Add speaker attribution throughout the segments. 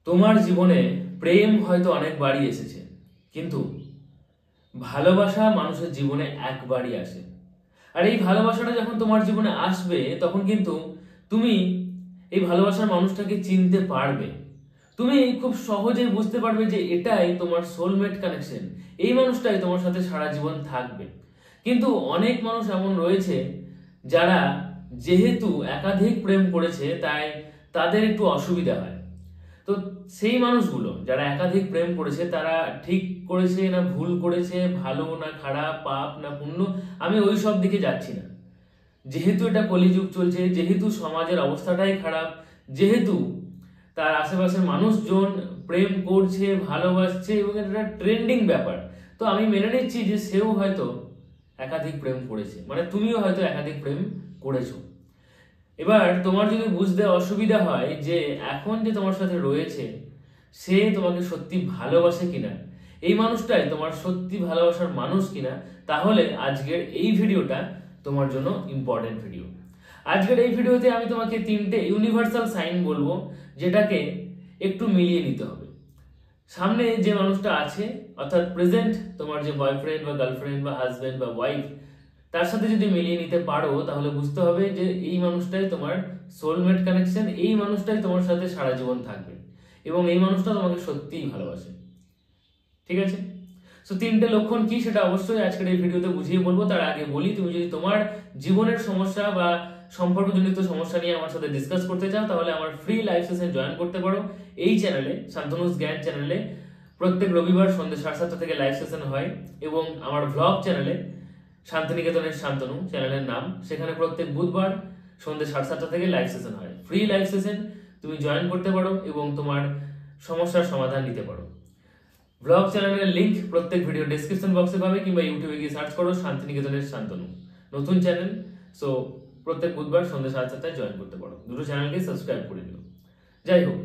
Speaker 1: তোমার জীবনে প্রেম হয়তো অনেকবারই এসেছে, কিন্তু ভালোবাসা মানুষের জীবনে একবারই আসে। আর এই ভালোবাসাটা যখন তোমার জীবনে আসবে তখন কিন্তু তুমি এই ভালোবাসার মানুষটাকে চিনতে পারবে। তুমি খুব সহজেই বুঝতে পারবে যে এটাই তোমার সোলমেট কানেকশন, এই মানুষটাই তোমার সাথে সারা জীবন থাকবে। কিন্তু অনেক মানুষ এমন রয়েছে যারা যেহেতু একাধিক প্রেম করেছে তাই তাদের একটু অসুবিধা হয়। তো সেই মানুষগুলো যারা একাধিক প্রেম করেছে তারা ঠিক করেছে না ভুল করেছে, ভালো না খারাপ, পাপ না পুণ্য, আমি ওই সব দিকে যাচ্ছি না। যেহেতু এটা কলিযুগ চলছে, যেহেতু সমাজের অবস্থাটাই খারাপ, যেহেতু তার আশেপাশের মানুষজন প্রেম করছে, ভালোবাসছে এবং এটা ট্রেন্ডিং ব্যাপার, তো আমি মেনে নিচ্ছি যে সেও হয়তো একাধিক প্রেম করেছে, মানে তুমিও হয়তো একাধিক প্রেম করেছো। এবার তোমার যদি বুঝতে অসুবিধা হয় যে এখন যে তোমার সাথে রয়েছে সে তোমাকে সত্যি ভালোবাসে কিনা, এই মানুষটাই তোমার সত্যি ভালোবাসার মানুষ কিনা, তাহলে আজকের এই ভিডিওটা তোমার জন্য ইম্পর্টেন্ট ভিডিও। আজকের এই ভিডিওতে আমি তোমাকে 3টে ইউনিভার্সাল সাইন বলবো যেটাকে একটু মিলিয়ে নিতে হবে। সামনে যে মানুষটা আছে অর্থাৎ প্রেজেন্ট তোমার যে বয়ফ্রেন্ড বা গার্লফ্রেন্ড বা হাজব্যান্ড বা ওয়াইফ, তার সাথে যদি মিলিয়ে নিতে পারো তাহলে বুঝতে হবে যে এই মানুষটাই তোমার সোলমেট কানেকশন, এই মানুষটাই তোমার সাথে সারা জীবন থাকবে এবং এই মানুষটা তোমাকে সত্যিই ভালোবাসে। ঠিক আছে? সো 3টে লক্ষণ কি সেটা অবশ্যই আজকের এই ভিডিওতে বুঝিয়ে বলবো। তার আগে বলি, তুমি যদি তোমার জীবনের সমস্যা বা সম্পর্কজনিত সমস্যা নিয়ে আমার সাথে ডিসকাস করতে চাও তাহলে আমার ফ্রি লাইভ সেশন জয়েন করতে পারো। এই চ্যানেলে, শান্তনুস জ্ঞান চ্যানেলে প্রত্যেক রবিবার সন্ধ্যে 7:30 থেকে লাইভ সেশন হয় এবং আমার ভ্লগ চ্যানেলে শান্তিনিকেতনের শান্তনু চ্যানেলের নাম, সেখানে প্রত্যেক বুধবার সন্ধ্যে 7:30 থেকে লাইভ সেশন হয়। ফ্রি লাইভ সেশন তুমি জয়েন করতে পারো এবং তোমার সমস্যার সমাধান নিতে পারো। ব্লগ চ্যানেলের লিংক প্রত্যেক ভিডিও ডেসক্রিপশন বক্সে পাবে কিংবা ইউটিউবে গিয়ে সার্চ করো শান্তিনিকেতনের শান্তনু, নতুন চ্যানেল। সো প্রত্যেক বুধবার সন্ধ্যে 7:30 জয়েন করতে পারো, দুটো চ্যানেলকে সাবস্ক্রাইব করে দিও। যাই হোক,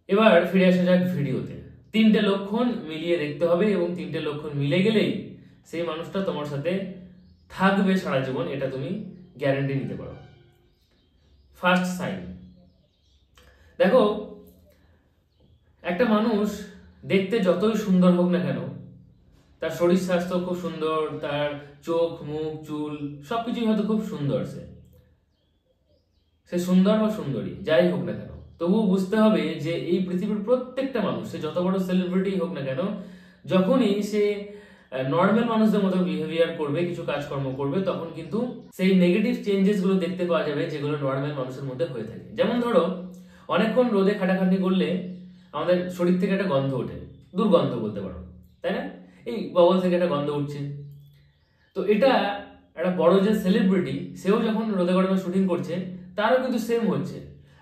Speaker 1: এবার ফিরে আসা যাক ভিডিওতে। 3টে লক্ষণ মিলিয়ে দেখতে হবে এবং 3টে লক্ষণ মিলে গেলেই সেই মানুষটা তোমার সাথে থাকবে সারা জীবন, এটা তুমি গ্যারান্টি নিতে পারো। ফার্স্ট সাইন, দেখো একটা মানুষ দেখতে যতই সুন্দর হোক না কেন, তার শরীর স্বাস্থ্য খুব সুন্দর, তার চোখ মুখ চুল সবকিছুই হয়তো খুব সুন্দর, সে সুন্দর বা সুন্দরী যাই হোক না কেন, তবুও বুঝতে হবে যে এই পৃথিবীর প্রত্যেকটা মানুষ, সে যত বড় সেলিব্রিটি হোক না কেন, যখনই সে নর্মাল মানুষদের মতো বিহেভিয়ার করবে, কিছু কাজকর্ম করবে, তখন কিন্তু সেই নেগেটিভ চেঞ্জেস গুলো দেখতে পাওয়া যাবে যেগুলো নর্মাল মানুষের মধ্যে হয়ে থাকে। যেমন ধরো, অনেকক্ষণ রোদে খাটাখাটনি করলে আমাদের শরীর থেকে একটা গন্ধ ওঠে, দুর্গন্ধ বলতে পারো, তাই না? এই বগল থেকে একটা গন্ধ উঠছে। তো এটা একটা বড় যে সেলিব্রিটি, সেও যখন রোদে গরমে শুটিং করছে তারও কিন্তু সেম হচ্ছে।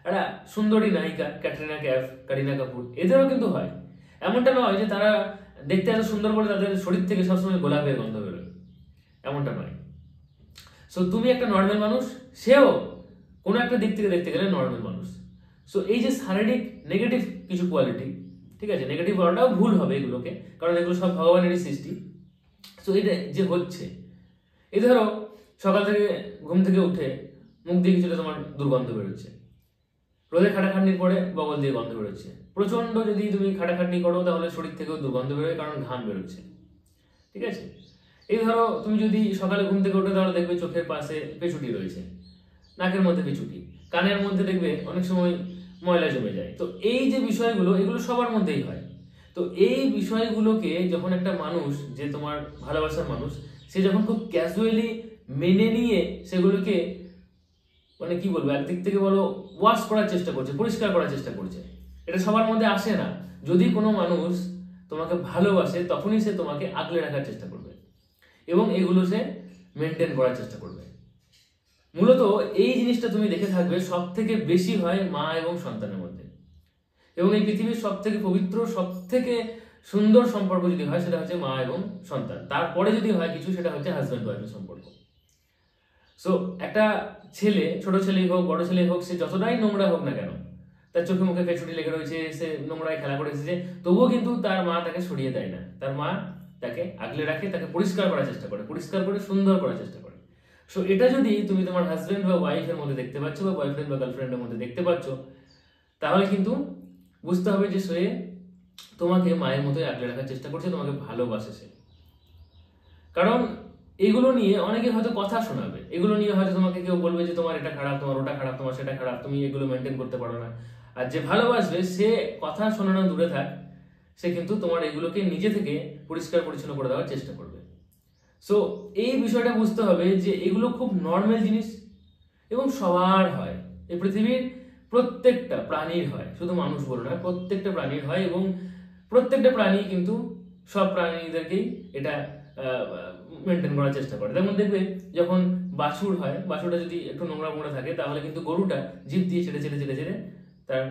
Speaker 1: একটা সুন্দরী নায়িকা ক্যাটরিনা কাইফ, কারিনা কাপুর, এদেরও কিন্তু হয়। এমনটা নয় যে তারা দেখতে এত সুন্দর বলে তাদের শরীর থেকে সবসময় গোলাপের গন্ধ বেরোয়, এমনটা নয়। সো তুমি একটা নর্মাল মানুষ, সেও কোনো একটা দিক থেকে দেখতে গেলে নর্মাল মানুষ। সো এই যে শারীরিক নেগেটিভ কিছু কোয়ালিটি, ঠিক আছে, নেগেটিভ বলাটাও ভুল হবে এগুলোকে, কারণ এগুলো সব ভগবানেরই সৃষ্টি। সো এটা যে হচ্ছে, এই ধরো সকাল থেকে ঘুম থেকে উঠে মুখ দিয়ে কিছুটা তোমার দুর্গন্ধ বেরোচ্ছে, রোদে খাটাখাটনির পরে বগল দিয়ে গন্ধ বেরোচ্ছে, প্রচন্ড যদি তুমি খাটাখাটনি করো তাহলে শরীর থেকেও দুর্গন্ধ বেরোয়, কারণ ঘাম বেরোচ্ছে। ঠিক আছে? এই ধরো তুমি যদি সকালে ঘুম থেকে উঠে তাহলে দেখবে চোখের পাশে পেছুটি রয়েছে, নাকের মধ্যে পেছুটি, কানের মধ্যে দেখবে অনেক সময় ময়লা জমে যায়। তো এই যে বিষয়গুলো, এগুলো সবার মধ্যেই হয়। তো এই বিষয়গুলোকে যখন একটা মানুষ, যে তোমার ভালোবাসার মানুষ, সে যখন খুব ক্যাজুয়ালি মেনে নিয়ে সেগুলোকে, মানে কি বলবো, একদিক থেকে বলো ওয়াশ করার চেষ্টা করছে, পরিষ্কার করার চেষ্টা করছে, এটা সবার মধ্যে আসে না। যদি কোনো মানুষ তোমাকে ভালোবাসে তখনই সে তোমাকে আগলে রাখার চেষ্টা করবে এবং এগুলো সে মেনটেন করার চেষ্টা করবে। মূলত এই জিনিসটা তুমি দেখে থাকবে সব থেকে বেশি হয় মা এবং সন্তানের মধ্যে। এবং এই পৃথিবীর সব থেকে পবিত্র, সব থেকে সুন্দর সম্পর্ক যদি হয় সেটা হচ্ছে মা এবং সন্তান। তারপরে যদি হয় কিছু, সেটা হচ্ছে হাজব্যান্ড ওয়াইফের সম্পর্ক। সো একটা ছেলে, ছোট ছেলেই হোক বড় ছেলেই হোক, সে যতটাই নোংরা হোক না কেন, তার চোখে মুখে পেছুটি লেগে রয়েছে, সে নোংরায় খেলা করে এসেছে, তবুও কিন্তু তার মা তাকে সরিয়ে দেয় না। তার মা তাকে আগলে রাখে, তাকে পরিষ্কার করার চেষ্টা করে, পরিষ্কার করে সুন্দর করার চেষ্টা করে। সো এটা যদি তুমি তোমার হাজব্যান্ড বা ওয়াইফের মধ্যে দেখতে পাচ্ছ বা বয়ফ্রেন্ড বা গার্লফ্রেন্ডের মধ্যে দেখতে পাচ্ছ, তাহলে কিন্তু বুঝতে হবে যে সে তোমাকে মায়ের মতোই আগলে রাখার চেষ্টা করছে, তোমাকে ভালোবাসে সে। কারণ এগুলো নিয়ে অনেকে হয়তো কথা শোনাবে, এগুলো নিয়ে হয়তো তোমাকে কেউ বলবে যে তোমার এটা খারাপ, তোমার ওটা খারাপ, তোমার সেটা খারাপ, তুমি এগুলো মেনটেন করতে পারো না। আর যে ভালোবাসবে সে কথা শোনানো দূরে থাক, সে কিন্তু তোমার এগুলোকে নিজে থেকে পরিষ্কার পরিচ্ছন্ন করে দেওয়ার চেষ্টা করবে। সো এই বিষয়টা বুঝতে হবে যে এগুলো খুব নর্মাল জিনিস এবং সবার হয়, এই পৃথিবীর প্রত্যেকটা প্রাণীর হয়, শুধু মানুষ বলো না, প্রত্যেকটা প্রাণীর হয়। এবং প্রত্যেকটা প্রাণী কিন্তু সব প্রাণীদেরকেই এটা মেনটেন করার চেষ্টা করে। যেমন দেখবে যখন বাছুর হয়, বাছুরটা যদি একটু নোংরা মোংরা থাকে তাহলে কিন্তু গরুটা জিভ দিয়ে ছেড়ে ছেড়ে ছেড়ে ছেড়ে তার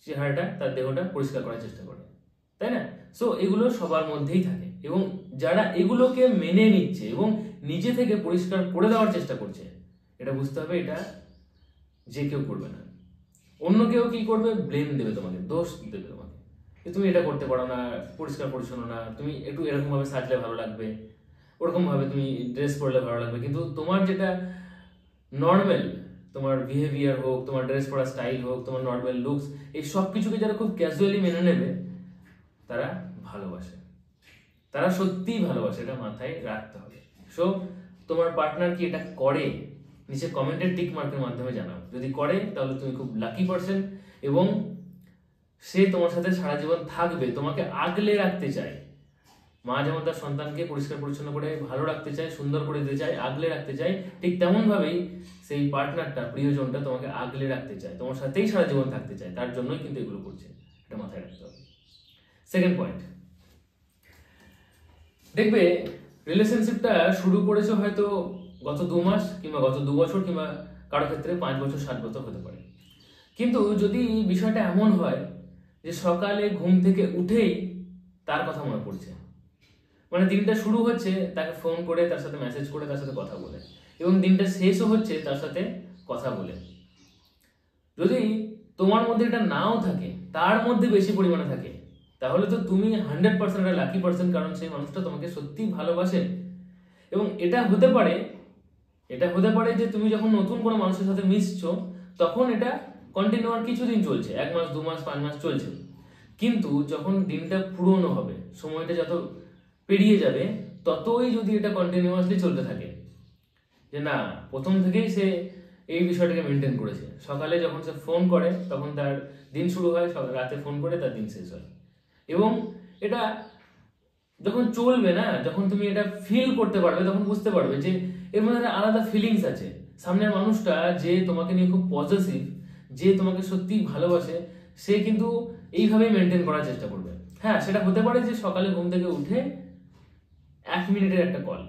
Speaker 1: চেহারাটা, তার দেহটা পরিষ্কার করার চেষ্টা করে, তাই না? সো এগুলো সবার মধ্যেই থাকে এবং যারা এগুলোকে মেনে নিচ্ছে এবং নিজে থেকে পরিষ্কার করে দেওয়ার চেষ্টা করছে, এটা বুঝতে হবে এটা যে কেউ করবে না। অন্য কেউ কি করবে? ব্লেম দেবে তোমাকে, দোষ দেবে তোমাকে, তুমি এটা করতে পারো না, পরিষ্কার পরিচ্ছন্ন না, তুমি একটু এরকম ভাবে সাজলে ভালো লাগবে, ওরকম ভাবে তুমি ড্রেস পরলে ভালো লাগবে। কিন্তু তোমার যেটা নর্মাল, তোমার বিহেভিয়ার হোক, তোমার ড্রেস পরা স্টাইল হোক, তোমার নর্মাল লুকস, এই সব কিছুকে যারা খুব ক্যাজুয়ালি মেনে নেবে তারা ভালোবাসে, তারা সত্যিই ভালোবাসে, এটা মাথায় রাখতে হবে। সো তোমার পার্টনার কি এটা করে? নিচে কমেন্টের টিক মার্কের মাধ্যমে জানাও। যদি করে তাহলে তুমি খুব লাকি পারসন এবং সে তোমার সাথে সারা জীবন থাকবে, তোমাকে আগলে রাখতে চায়। মা যেমন তার সন্তানকে পরিষ্কার পরিচ্ছন্ন করে ভালো রাখতে চায়, সুন্দর করে দিতে চায়, আগলে রাখতে চায়, ঠিক তেমন ভাবেই সেই পার্টনারটা, প্রিয়জনটা তোমাকে আগলে রাখতে চায়, তোমার সাথেই সারা জীবন থাকতে চায়, তার জন্যই কিন্তু এগুলো করছে, এটা মাথায় রাখতে হবে। সেকেন্ড পয়েন্ট, দেখবে রিলেশনশিপটা শুরু করেছো হয়তো গত 2 মাস কিংবা গত 2 বছর কিংবা কারো ক্ষেত্রে 5 বছর 7 বছর হতে পারে। কিন্তু যদি বিষয়টা এমন হয় যে সকালে ঘুম থেকে উঠেই তার কথা মনে পড়ছে, মানে দিনটা শুরু হচ্ছে তাকে ফোন করে, তার সাথে মেসেজ করে, তার সাথে কথা বলে, এবং দিনটা শেষও হচ্ছে তার সাথে কথা বলে, যদি তোমার মধ্যে এটা নাও থাকে, তার মধ্যে বেশি পরিমাণে থাকে, তাহলে তো তুমি 100% একটা লাকি পার্সন, কারণ সেই মানুষটা তোমাকে সত্যি ভালোবাসে। এবং এটা হতে পারে যে তুমি যখন নতুন কোনো মানুষের সাথে মিশছো তখন এটা কন্টিনিউ আর কিছুদিন চলছে, 1 মাস 2 মাস 5 মাস চলছে, কিন্তু যখন দিনটা পুরনো হবে, সময়টা যত পেরিয়ে যাবে, ততই যদি এটা কন্টিনিউয়াসলি চলতে থাকে যে না, প্রথম থেকেই সে এই বিষয়টাকে মেনটেন করেছে, সকালে যখন সে ফোন করে তখন তার দিন শুরু হয়, রাতে ফোন করে তার দিন শেষ হয়, এবং এটা যখন চলবে না, যখন তুমি এটা ফিল করতে পারবে, তখন বুঝতে পারবে যে এর মধ্যে একটা আলাদা ফিলিংস আছে। সামনের মানুষটা যে তোমাকে নিয়ে খুব পজিটিভ, যে তোমাকে সত্যি ভালোবাসে, সে কিন্তু এইভাবেই মেনটেন করার চেষ্টা করবে। হ্যাঁ, সেটা হতে পারে যে সকালে ঘুম থেকে উঠে 1 মিনিটের একটা কল,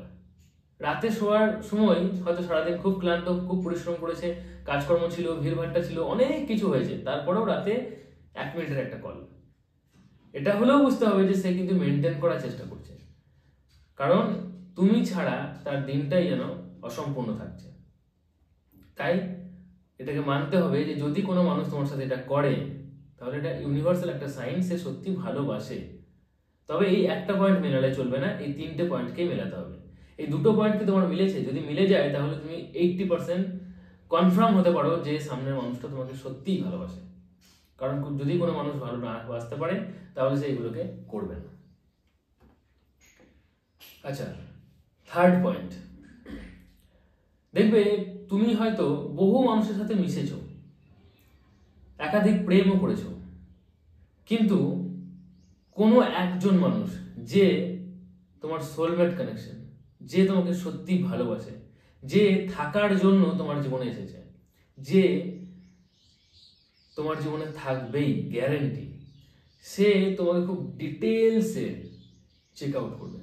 Speaker 1: রাতে শোয়ার সময় হয়তো সারাদিন খুব ক্লান্ত, খুব পরিশ্রম করেছে, কাজকর্ম ছিল, ভিড়ভাট্টা ছিল, অনেক কিছু হয়েছে, তারপরেও রাতে 1 মিনিটের একটা কল, এটা হলেও বুঝতে হবে যে সে কিন্তু মেনটেন করার চেষ্টা করছে, কারণ তুমি ছাড়া তার দিনটাই যেন অসম্পূর্ণ থাকছে। তাই এটাকে মানতে হবে যে যদি কোনো মানুষ তোমার সাথে এটা করে তাহলে এটা ইউনিভার্সাল একটা সাইন, সে সত্যি ভালোবাসে। তবে এই একটা পয়েন্ট মেলালে চলবে না, এই 3টে পয়েন্টকে মেলাতে হবে। এই 2টো পয়েন্ট কি তোমার মিলেছে? যদি মিলে যায় তাহলে তুমি 80% কনফার্ম হতে পারো যে সামনের মানুষটা তোমাকে সত্যিই ভালোবাসে, কারণ যদি কোনো মানুষ ভালো না বাসতে পারে তাহলে সে এগুলোকে করবে না। আচ্ছা, থার্ড পয়েন্ট, দেখবে তুমি হয়তো বহু মানুষের সাথে মিশেছো, একাধিক প্রেমও করেছো, কিন্তু কোনো একজন মানুষ যে তোমার সোলমেট কানেকশন, যে তোমাকে সত্যি ভালোবাসে, যে থাকার জন্য তোমার জীবনে এসেছে, যে তোমার জীবনে থাকবেই গ্যারেন্টি, সে তোমাকে খুব ডিটেলসে চেক আউট করবে।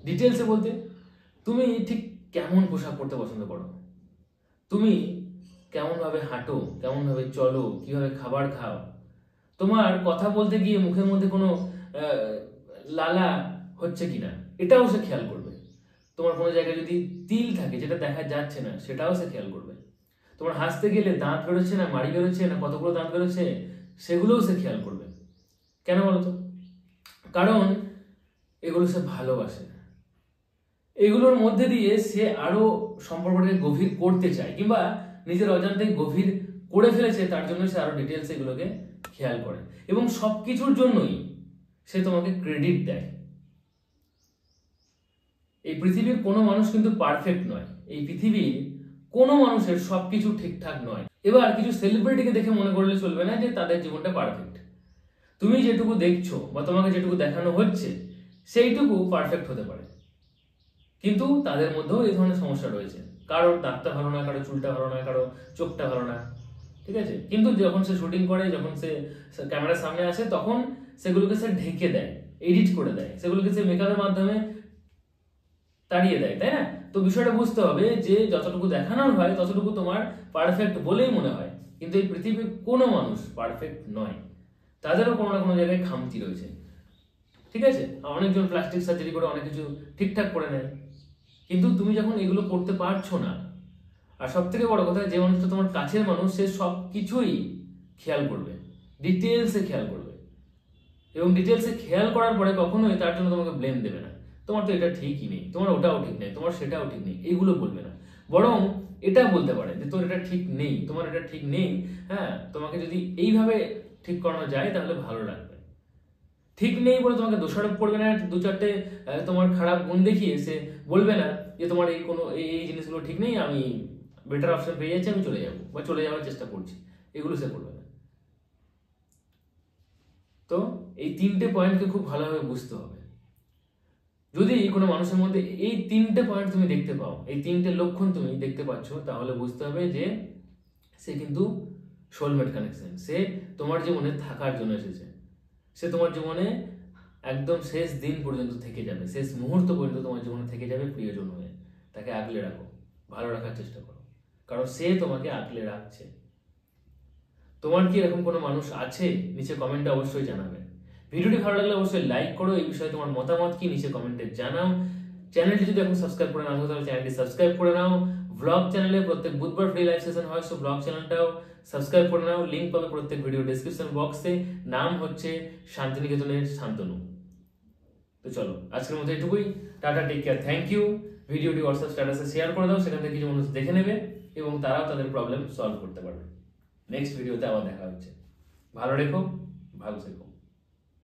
Speaker 1: ডিটেলসে বলতে তুমি ঠিক কেমন পোশাক পরতে পছন্দ করো, তুমি কেমনভাবে হাঁটো, কেমনভাবে চলো, কিভাবে খাবার খাও, তোমার কথা বলতে গিয়ে মুখের মধ্যে কোনো লালা হচ্ছে কিনা এটাও সে খেয়াল করবে। তোমার কোনো জায়গায় যদি তিল থাকে যেটা দেখা যাচ্ছে না সেটাও সে খেয়াল করবে। তোমার হাসতে গেলে দাঁত বেরোচ্ছে না মাড়ি বেরোচ্ছে না কতগুলো দাঁত বেরোচ্ছে সেগুলোও সে খেয়াল করবে। কেন বলতো? কারণ এগুলো সে ভালোবাসে, এগুলোর মধ্যে দিয়ে সে আরো সম্পর্কটাকে গভীর করতে চায়, কিংবা নিজের অজান্তেই গভীর করে ফেলেছে, তার জন্য সে আরো ডিটেলস এগুলোকে খেয়াল করে এবং সবকিছুর জন্যই সে তোমাকে ক্রেডিট দেয়। এই পৃথিবীর কোনো মানুষ কিন্তু পারফেক্ট নয়, এই পৃথিবীর কোনো মানুষের সবকিছু ঠিকঠাক নয়। এবার কিছু সেলিব্রিটিকে দেখে মনে করলে চলবে না যে তাদের জীবনটা পারফেক্ট। তুমি যেটুকু দেখছো বা তোমাকে যেটুকু দেখানো হচ্ছে সেইটুকু পারফেক্ট হতে পারে, কিন্তু তাদের মধ্যেও এই ধরনের সমস্যা রয়েছে। কারোর দাঁতটা ভালো না, কারো চুলটা ভালো না, কারো চোখটা ভালো না, ঠিক আছে, কিন্তু যখন সে শুটিং করে, যখন সে ক্যামেরার সামনে আসে, তখন সেগুলোকে সে ঢেকে দেয়, এডিট করে দেয়, সেগুলোকে সে মেকআপের মাধ্যমে তাড়িয়ে দেয়, তাই না? তো বিষয়টা বুঝতে হবে যে যতটুকু দেখানোর হয় ততটুকু তোমার পারফেক্ট বলেই মনে হয়, কিন্তু এই পৃথিবীর কোনো মানুষ পারফেক্ট নয়, তাদেরও কোনো না কোনো জায়গায় খামতি রয়েছে, ঠিক আছে? অনেকজন প্লাস্টিক সার্জারি করে অনেক কিছু ঠিকঠাক করে নেয়, কিন্তু তুমি যখন এগুলো করতে পারছো না, আর সব থেকে বড় কথা, যে মানুষটা তোমার কাছের মানুষ সে সব কিছুই খেয়াল করবে, ডিটেলসে খেয়াল করবে, এবং ডিটেলসে খেয়াল করার পরে কখনোই তার জন্য তোমাকে ব্লেম দেবে না, তোমার তো এটা ঠিকই নেই, তোমার ওটাও ঠিক নেই, তোমার সেটাও ঠিক নেই, এইগুলো বলবে না। বরং এটা বলতে পারে যে তোর এটা ঠিক নেই, তোমার এটা ঠিক নেই, হ্যাঁ, তোমাকে যদি এইভাবে ঠিক করানো যায় তাহলে ভালো লাগবে। ঠিক নেই বলে তোমাকে দোষারোপ করবে না, দু চারটে তোমার খারাপ গুণ দেখিয়ে সে বলবে না যে তোমার এই কোনো এই জিনিসগুলো ঠিক নেই, আমি বেটার অপশন পেয়ে যাচ্ছি, আমি চলে যাবো বা চলে যাওয়ার চেষ্টা করছি, এগুলো সে করবে না। তো এই তিনটে পয়েন্টকে খুব ভালোভাবে বুঝতে হবে। যদি কোনো মানুষের মধ্যে এই তিনটে পয়েন্ট তুমি দেখতে পাও, এই তিনটে লক্ষণ তুমি দেখতে পাচ্ছ, তাহলে বুঝতে হবে যে সে কিন্তু সোলমেট কানেকশন, সে তোমার জীবনে থাকার জন্য এসেছে, সে তোমার জীবনে একদম শেষ দিন পর্যন্ত থেকে যাবে, শেষ মুহূর্ত পর্যন্ত তোমার জীবনে থেকে যাবে প্রিয়জন হয়ে। তাকে আগলে রাখো, ভালো রাখার চেষ্টা করো, কারণ সে তোমাকে আগলে রাখছে। তোমার কি এরকম কোনো মানুষ আছে? নিচে কমেন্টে অবশ্যই জানাবে। ভিডিওটি ভালো লাগলে অবশ্যই লাইক করো, এই বিষয়ে তোমার মতামত কি নিচে কমেন্টে জানাও। চ্যানেলটি যদি এখন সাবস্ক্রাইব করে না থাকো তাহলে চ্যানেলটি সাবস্ক্রাইব করে নাও। ব্লগ চ্যানেলে প্রত্যেক বুধবার ফ্রি লাইভ সেশন হয়, সো ব্লগ চ্যানেলটাও সাবস্ক্রাইব করে নাও, লিংক পাবে প্রত্যেক ভিডিও ডেসক্রিপশন বক্সে। নাম হচ্ছে শান্তিনিকেতনের শান্তনু। তো চলো আজকের মতো এটুকুই, tata, take care, thank you. ভিডিওটি হোয়াটসঅ্যাপ স্ট্যাটাসে শেয়ার করে দাও, সেখান থেকে কিছু মানুষ দেখে নেবে এবং তারাও তাদের প্রবলেম সলভ করতে পারবে। নেক্সট ভিডিওতে আবার দেখা হচ্ছে। ভালো রেখো, ভালো থেকো।